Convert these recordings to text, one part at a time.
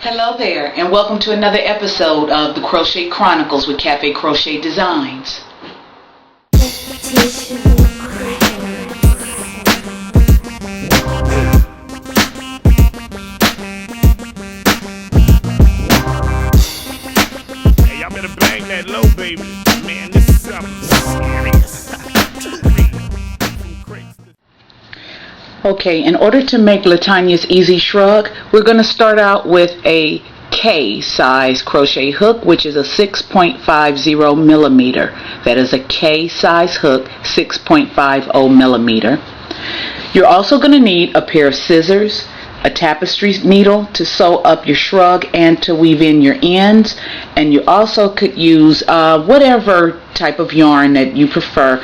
Hello there, and welcome to another episode of the Crochet Chronicles with Cafe Crochet Designs. Hey, y'all better bang that low, baby. Man, this is something serious. Okay, in order to make Latanya's Easy Shrug, we're going to start out with a K size crochet hook, which is a 6.50 millimeter. That is a K size hook, 6.50 millimeter. You're also going to need a pair of scissors, a tapestry needle to sew up your shrug and to weave in your ends, and you also could use whatever type of yarn that you prefer.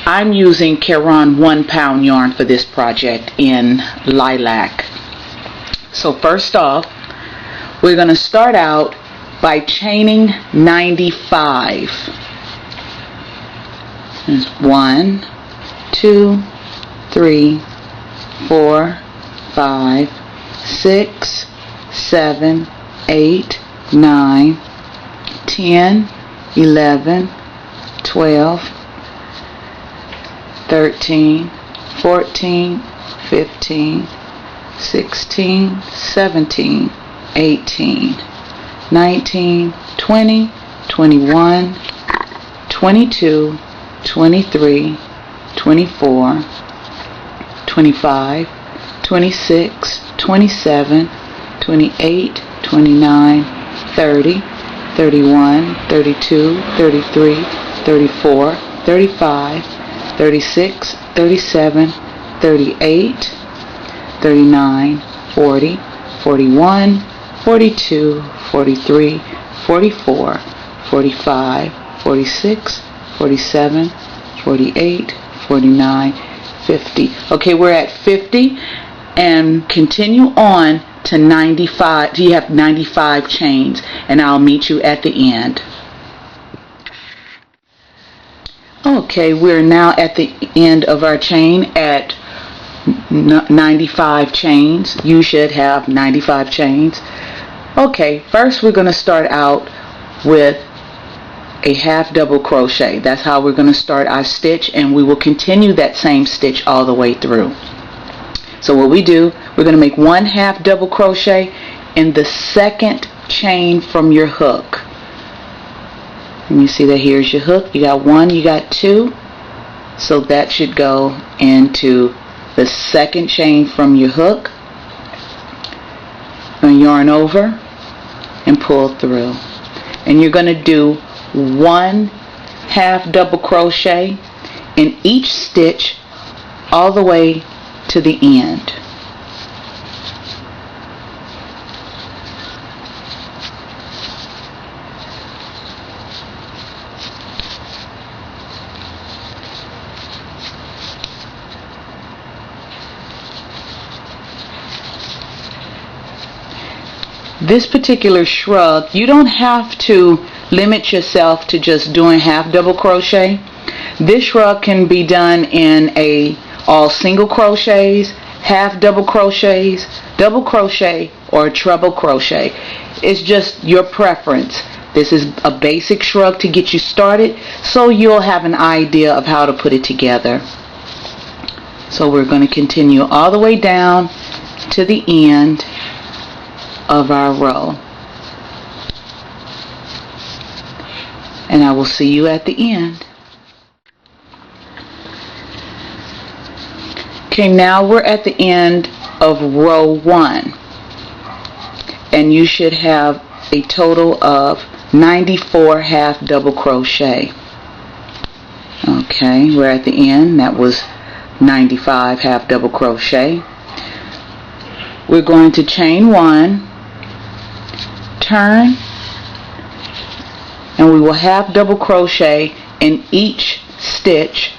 I'm using Caron 1-pound yarn for this project in lilac. So first off, we're going to start out by chaining 95. There's 1, 2, 3, 4, 5, 6, 7, 8, 9, 10, 11, 12, 13, 14, 15, 16, 17, 18, 19, 20, 21, 22, 23, 24, 25, 26, 27, 28, 29, 30, 31, 32, 33, 34, 35, 36, 37, 38, 39, 40, 41, 42, 43, 44, 45, 46, 47, 48, 49, 50. Okay, we're at 50 and continue on to 95. You have 95 chains, and I'll meet you at the end. Okay, we're now at the end of our chain at 95 chains. You should have 95 chains. Okay, first we're going to start out with a half double crochet. That's how we're going to start our stitch, and we will continue that same stitch all the way through. So what we do, we're going to make one half double crochet in the second chain from your hook. And you see that here's your hook. You got 1, you got 2. So that should go into the second chain from your hook. Going to yarn over and pull through. And you're going to do 1 half double crochet in each stitch all the way to the end. This particular shrug, you don't have to limit yourself to just doing half double crochet. This shrug can be done in all single crochets, half double crochets, double crochet, or treble crochet. It's just your preference. This is a basic shrug to get you started, so you'll have an idea of how to put it together. So we're going to continue all the way down to the end of our row, and I will see you at the end. Okay, now we're at the end of row 1, and you should have a total of 94 half double crochet. Okay, we're at the end. That was 95 half double crochet. We're going to chain 1, turn, and we will half double crochet in each stitch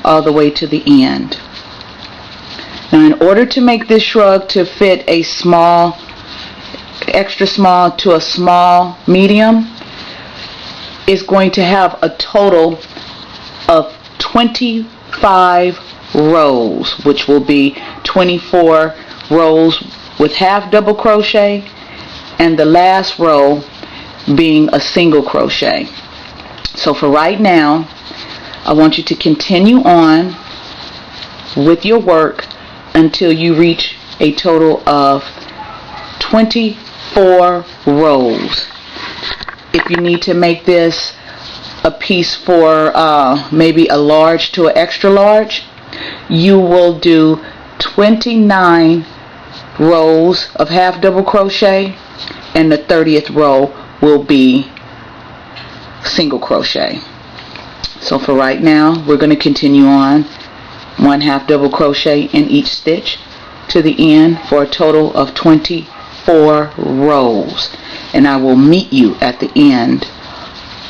all the way to the end. Now, in order to make this shrug to fit a small, extra small to a small medium, it's going to have a total of 25 rows, which will be 24 rows with half double crochet and the last row being a single crochet. So for right now, I want you to continue on with your work until you reach a total of 24 rows. If you need to make this a piece for maybe a large to an extra large, you will do 29 rows of half double crochet, and the 30th row will be single crochet. So for right now, we're going to continue on 1 half double crochet in each stitch to the end for a total of 24 rows, and I will meet you at the end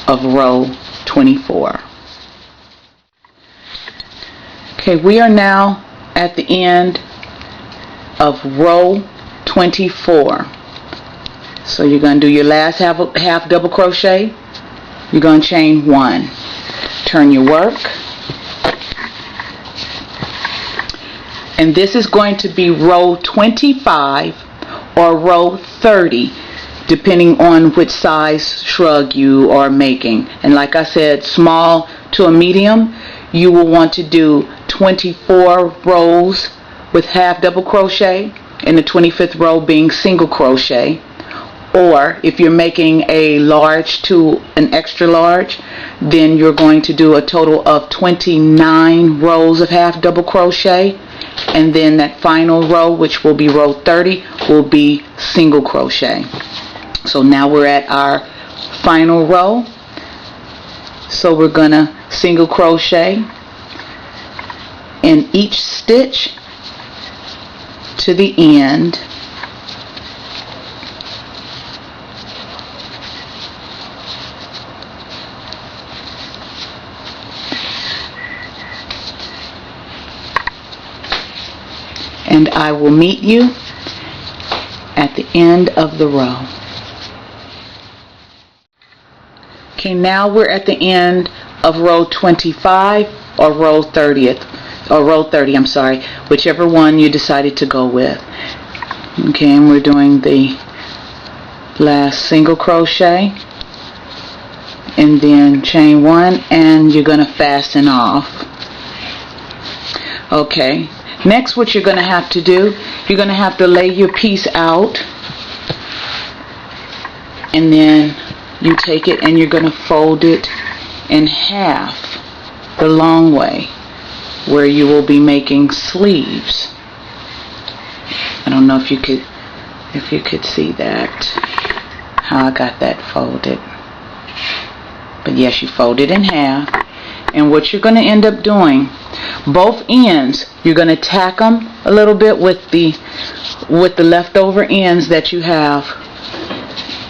of row 24. Okay, we are now at the end of row 24. So you're going to do your last half double crochet. You're going to chain 1. Turn your work. And this is going to be row 25 or row 30, depending on which size shrug you are making. And like I said, small to a medium, you will want to do 24 rows with half double crochet, and the 25th row being single crochet. Or if you're making a large to an extra large, then you're going to do a total of 29 rows of half double crochet, and then that final row, which will be row 30, will be single crochet. So now we're at our final row. So we're gonna single crochet in each stitch to the end, and I will meet you at the end of the row. Okay, now we're at the end of row 25 or row 30th, or row 30, I'm sorry, whichever one you decided to go with. Okay, and we're doing the last single crochet, and then chain 1, and you're going to fasten off. Okay, next what you're going to have to do, you're going to have to lay your piece out, and then you take it and you're going to fold it in half the long way, where you will be making sleeves. I don't know if you could see that, how I got that folded. But yes, you fold it in half, and what you're going to end up doing, both ends, you're going to tack them a little bit with the leftover ends that you have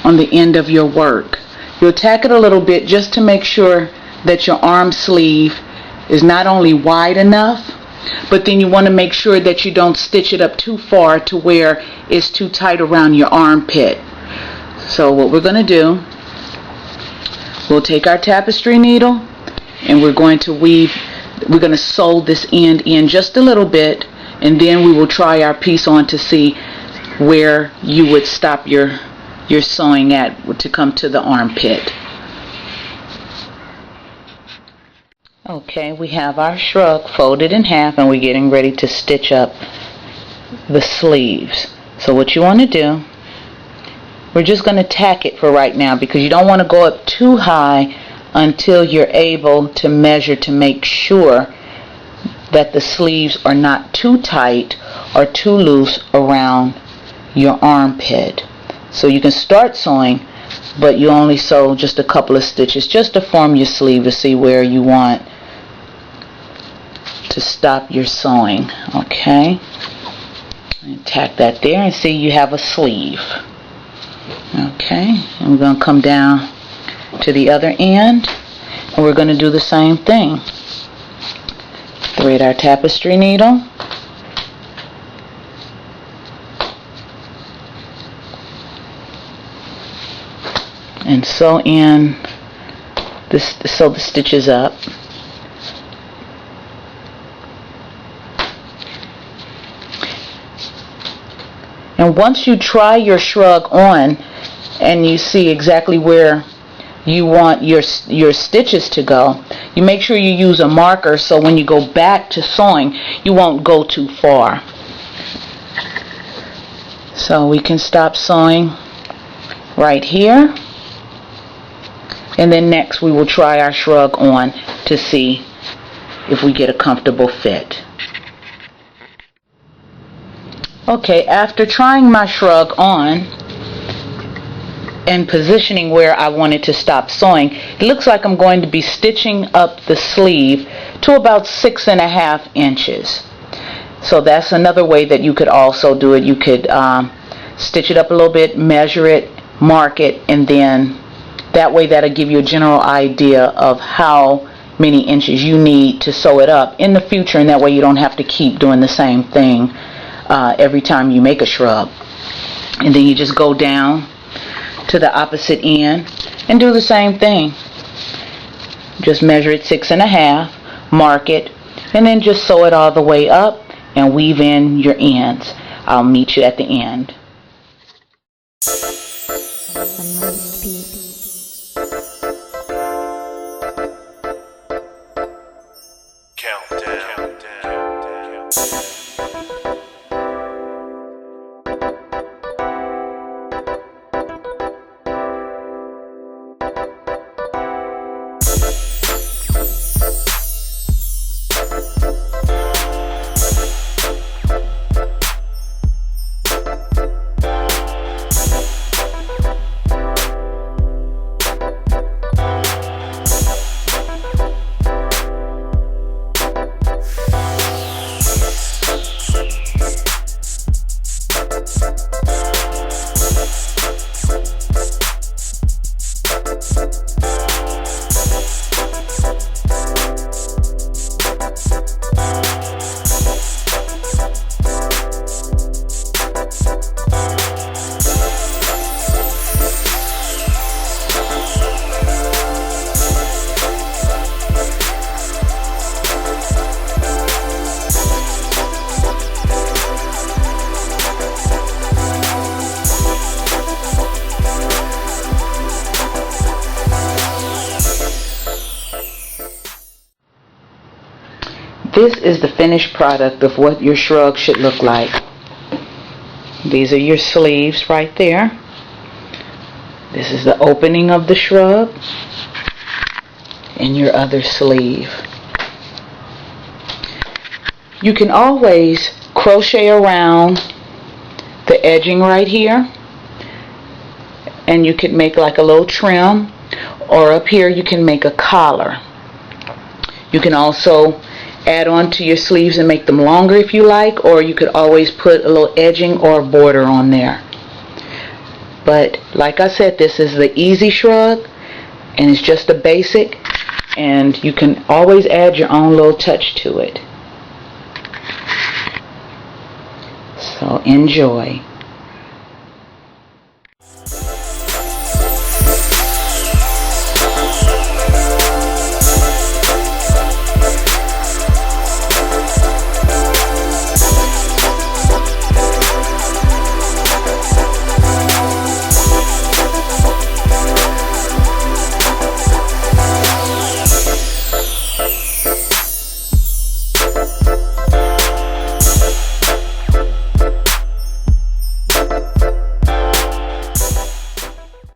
on the end of your work. You'll tack it a little bit just to make sure that your arm sleeve is not only wide enough, but then you want to make sure that you don't stitch it up too far to where it's too tight around your armpit. So what we're going to do, we'll take our tapestry needle and we're going to sew this end in just a little bit, and then we will try our piece on to see where you would stop your sewing at to come to the armpit. Okay, we have our shrug folded in half, and we're getting ready to stitch up the sleeves. So what you want to do, we're just going to tack it for right now, because you don't want to go up too high until you're able to measure to make sure that the sleeves are not too tight or too loose around your armpit. So you can start sewing, but you only sew just a couple of stitches just to form your sleeve to see where you want to stop your sewing. Okay, and tack that there, and see you have a sleeve. Okay, and we're going to come down to the other end, and we're going to do the same thing. Thread our tapestry needle, and sew in this, sew the stitches up. And once you try your shrug on and you see exactly where you want your stitches to go, you make sure you use a marker so when you go back to sewing you won't go too far. So we can stop sewing right here, and then next we will try our shrug on to see if we get a comfortable fit. Okay, after trying my shrug on and positioning where I wanted to stop sewing, it looks like I'm going to be stitching up the sleeve to about 6.5 inches. So that's another way that you could also do it. You could stitch it up a little bit, measure it, mark it, and then that way that'll give you a general idea of how many inches you need to sew it up in the future, and that way you don't have to keep doing the same thing every time you make a shrug. And then you just go down to the opposite end and do the same thing. Just measure it 6.5, mark it, and then just sew it all the way up and weave in your ends. I'll meet you at the end. This is the finished product of what your shrug should look like. These are your sleeves right there. This is the opening of the shrug and your other sleeve. You can always crochet around the edging right here, and you could make like a little trim, or up here you can make a collar. You can also add on to your sleeves and make them longer if you like, or you could always put a little edging or a border on there. But like I said, this is the easy shrug and it's just a basic, and you can always add your own little touch to it. So enjoy.